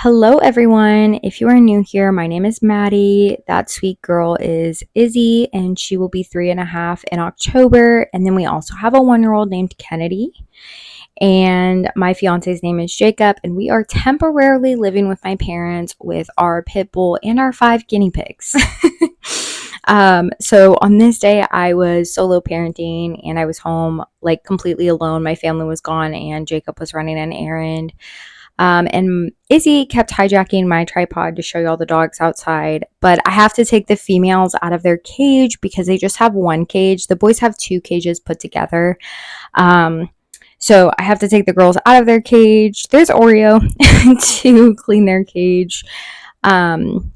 Hello, everyone. If you are new here, my name is Maddie. That sweet girl is Izzy, and she will be 3.5 in October. And then we also have a 1 year old named Kennedy. And my fiance's name is Jacob, and we are temporarily living with my parents with our pit bull and our 5 guinea pigs. So on this day, I was solo parenting and I was home like completely alone. My family was gone, and Jacob was running an errand. And Izzy kept hijacking my tripod to show you all the dogs outside, but I have to take the females out of their cage because they just have one cage. The boys have 2 cages put together. Um, so I have to take the girls out of their cage. There's Oreo to clean their cage, um,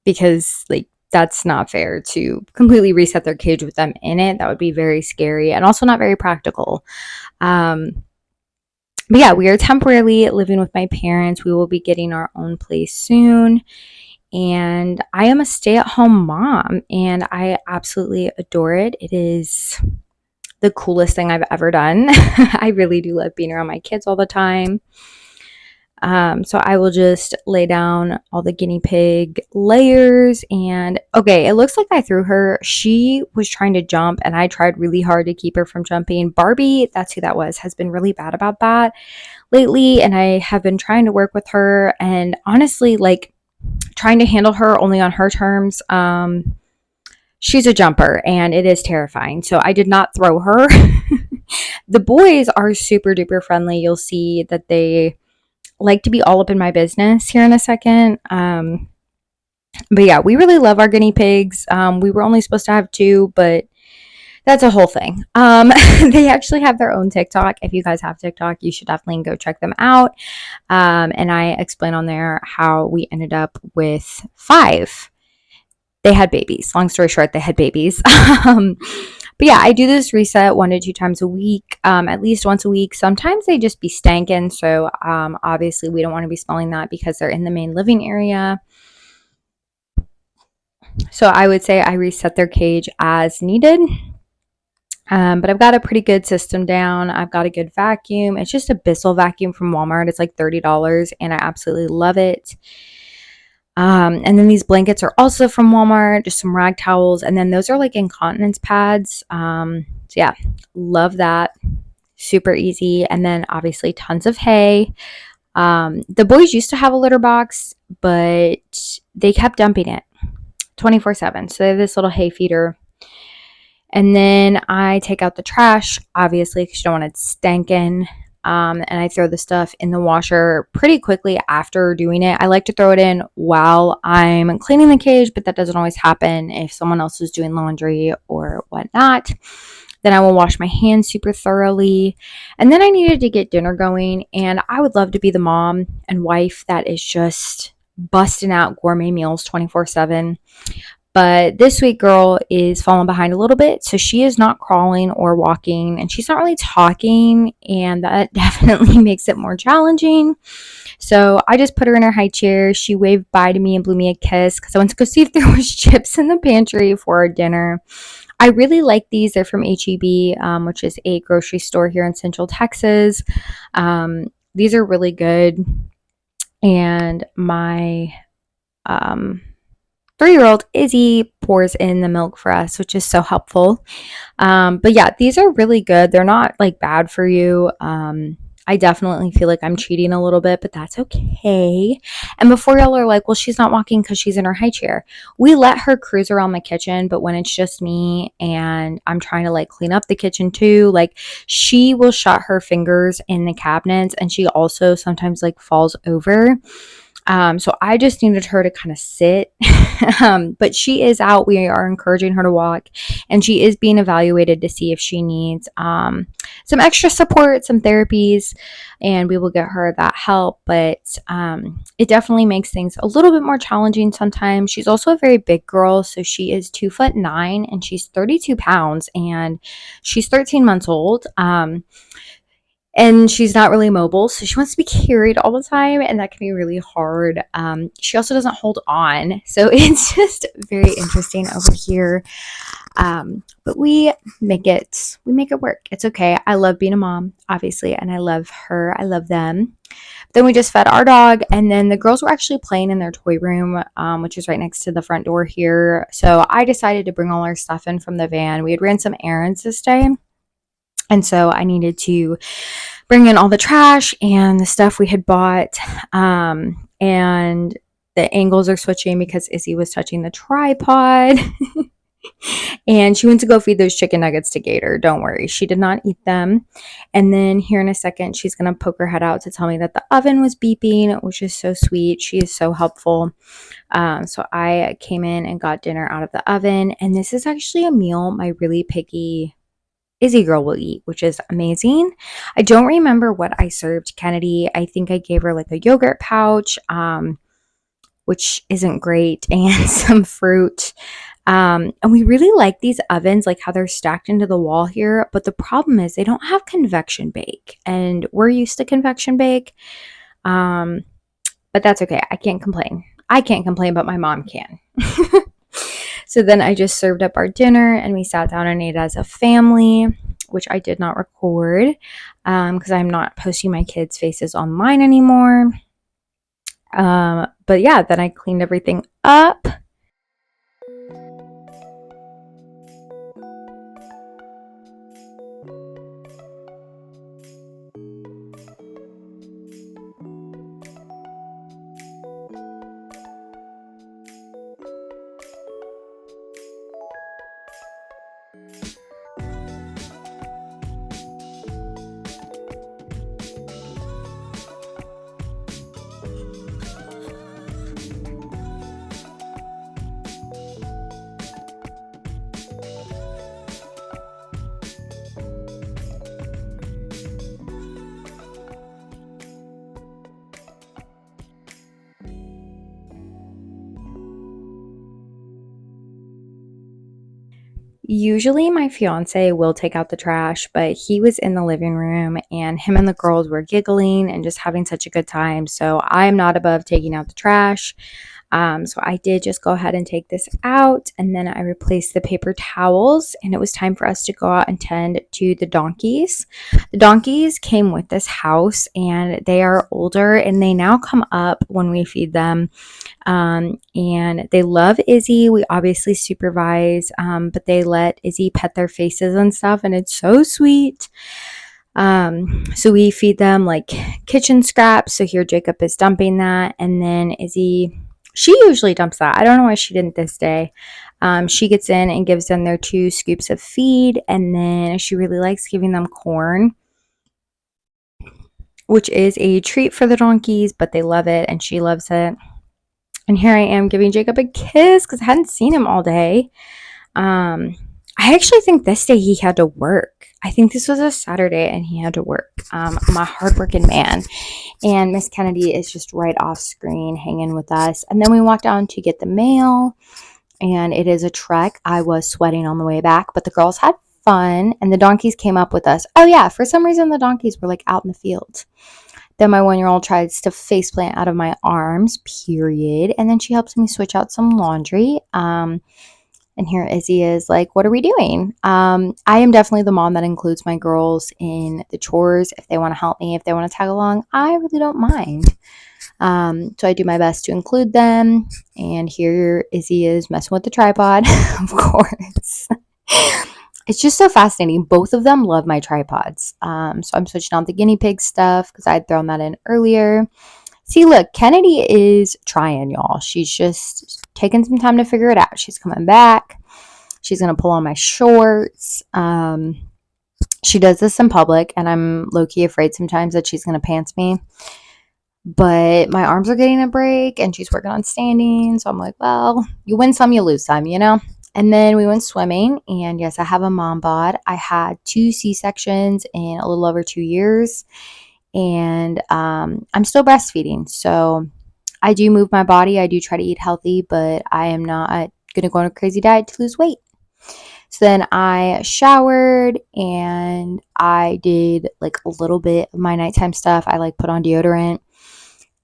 because like that's not fair to completely reset their cage with them in it. That would be very scary and also not very practical. But yeah, we are temporarily living with my parents. We will be getting our own place soon. And I am a stay at home mom and I absolutely adore it. It is the coolest thing I've ever done. I really do love being around my kids all the time. So I will just lay down all the guinea pig layers. And okay, it looks like I threw her. She was trying to jump and I tried really hard to keep her from jumping. Barbie, that's who that was, has been really bad about that lately. And I have been trying to work with her and honestly, like trying to handle her only on her terms. She's a jumper and it is terrifying. So I did not throw her. The boys are super duper friendly. You'll see that they like to be all up in my business here in a second. But yeah, we really love our guinea pigs. We were only supposed to have 2, but that's a whole thing. They actually have their own TikTok. If you guys have TikTok, you should definitely go check them out. And I explain on there how we ended up with 5. They had babies. Long story short, they had babies. But yeah, I do this reset 1 to 2 times a week, at least once a week. Sometimes they just be stankin'. So obviously we don't want to be smelling that because they're in the main living area. So I would say I reset their cage as needed. But I've got a pretty good system down. I've got a good vacuum. It's just a Bissell vacuum from Walmart. It's like $30 and I absolutely love it. And then these blankets are also from Walmart, just some rag towels. And then those are like incontinence pads. So yeah, love that. Super easy. And then obviously tons of hay. The boys used to have a litter box, but they kept dumping it 24/7. So they have this little hay feeder. And then I take out the trash, obviously, because you don't want it stinking. And I throw the stuff in the washer pretty quickly after doing it. I like to throw it in while I'm cleaning the cage, but that doesn't always happen if someone else is doing laundry or whatnot. Then I will wash my hands super thoroughly. And then I needed to get dinner going. And I would love to be the mom and wife that is just busting out gourmet meals 24/7. But this sweet girl is falling behind a little bit. So she is not crawling or walking and she's not really talking. And that definitely makes it more challenging. So I just put her in her high chair. She waved bye to me and blew me a kiss because I went to go see if there was chips in the pantry for our dinner. I really like these. They're from HEB, which is a grocery store here in Central Texas. These are really good. And my 3-year-old Izzy pours in the milk for us, which is so helpful. But yeah, these are really good. They're not like bad for you. I definitely feel like I'm cheating a little bit, but that's okay. And before y'all are like, well, she's not walking because she's in her high chair. We let her cruise around the kitchen, but when it's just me and I'm trying to like clean up the kitchen too, like she will shut her fingers in the cabinets and she also sometimes like falls over. So I just needed her to kind of sit. But she is out. We are encouraging her to walk and she is being evaluated to see if she needs some extra support, some therapies, and we will get her that help. But it definitely makes things a little bit more challenging sometimes. She's also a very big girl. So she is 2'9" and she's 32 pounds and she's 13 months old. and she's not really mobile, so she wants to be carried all the time, and that can be really hard. She also doesn't hold on, so it's just very interesting over here. But we make it work. It's okay. I love being a mom, obviously, and I love her. I love them. Then we just fed our dog, and then the girls were actually playing in their toy room, which is right next to the front door here. So I decided to bring all our stuff in from the van. We had ran some errands this day, and so I needed to bring in all the trash and the stuff we had bought. And the angles are switching because Izzy was touching the tripod. And she went to go feed those chicken nuggets to Gator. Don't worry, she did not eat them. And then here in a second, she's going to poke her head out to tell me that the oven was beeping, which is so sweet. She is so helpful. So I came in and got dinner out of the oven. And this is actually a meal my really picky Izzy girl will eat, which is amazing. I don't remember what I served Kennedy. I think I gave her like a yogurt pouch, which isn't great, and some fruit. And we really like these ovens, like how they're stacked into the wall here. But the problem is they don't have convection bake, and we're used to convection bake. But that's okay. I can't complain. I can't complain, but my mom can. So then I just served up our dinner, and we sat down and ate as a family, which I did not record because I'm not posting my kids' faces online anymore. But yeah, then I cleaned everything up. Usually my fiance will take out the trash, but he was in the living room and him and the girls were giggling and just having such a good time. So I'm not above taking out the trash. So I did just go ahead and take this out, and then I replaced the paper towels, and it was time for us to go out and tend to the donkeys. The donkeys came with this house, and they are older, and they now come up when we feed them. And they love Izzy. We obviously supervise, but they let Izzy pet their faces and stuff, and it's so sweet. So we feed them like kitchen scraps. So here Jacob is dumping that, and then Izzy, she usually dumps that. I don't know why she didn't this day. She gets in and gives them their 2 scoops of feed, and then she really likes giving them corn, which is a treat for the donkeys, but they love it and she loves it. And here I am giving Jacob a kiss because I hadn't seen him all day. I actually think this day he had to work. I think this was a Saturday and he had to work. My hardworking man. And Miss Kennedy is just right off screen hanging with us. And then we walked down to get the mail. And it is a trek. I was sweating on the way back, but the girls had fun. And the donkeys came up with us. Oh yeah, for some reason the donkeys were like out in the field. Then my 1-year-old tries to faceplant out of my arms, period. And then she helps me switch out some laundry. And here Izzy is like, what are we doing? I am definitely the mom that includes my girls in the chores. If they want to help me, if they want to tag along, I really don't mind. So I do my best to include them. And here Izzy is messing with the tripod, of course. It's just so fascinating. Both of them love my tripods. So I'm switching out the guinea pig stuff because I had thrown that in earlier. See, look, Kennedy is trying, y'all. She's just taking some time to figure it out. She's coming back. She's going to pull on my shorts. She does this in public, and I'm low-key afraid sometimes that she's going to pants me. But my arms are getting a break, and she's working on standing. So I'm like, well, you win some, you lose some, you know? And then we went swimming, and yes, I have a mom bod. I had 2 C-sections in a little over 2 years. And I'm still breastfeeding, so I do move my body. I do try to eat healthy, but I am not going to go on a crazy diet to lose weight. So then I showered and I did like a little bit of my nighttime stuff. I like put on deodorant.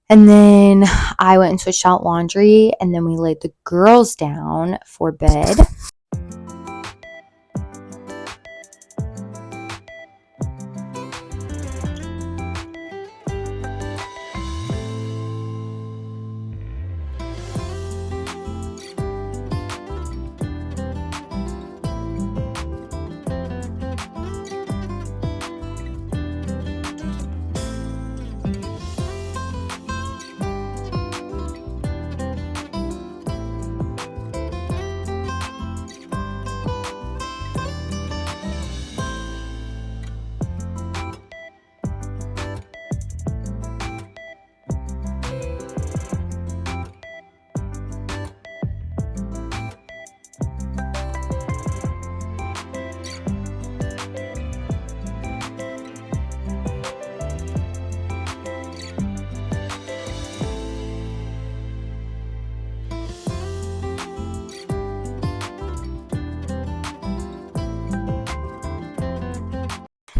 And then I went and switched out laundry, and then we laid the girls down for bed.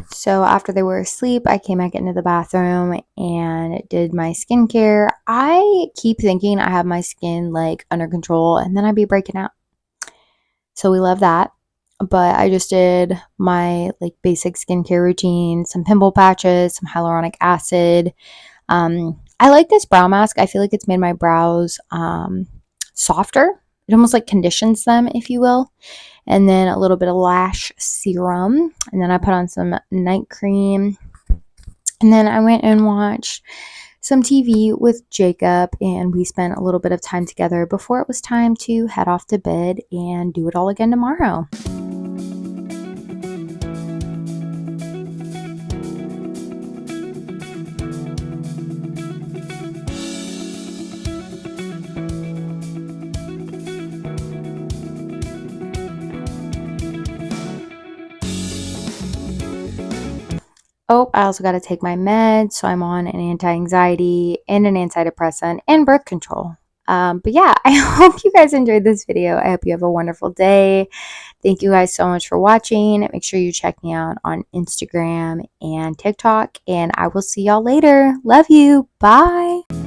So after they were asleep, I came back into the bathroom and did my skincare. I keep thinking I have my skin like under control, and then I'd be breaking out. So we love that. But I just did my like basic skincare routine, some pimple patches, some hyaluronic acid. I like this brow mask. I feel like it's made my brows softer. It almost like conditions them, if you will. And then a little bit of lash serum. And then I put on some night cream. And then I went and watched some TV with Jacob, and we spent a little bit of time together before it was time to head off to bed and do it all again tomorrow. Oh, I also got to take my meds. So I'm on an anti-anxiety and an antidepressant and birth control. But yeah, I hope you guys enjoyed this video. I hope you have a wonderful day. Thank you guys so much for watching. Make sure you check me out on Instagram and TikTok. And I will see y'all later. Love you. Bye.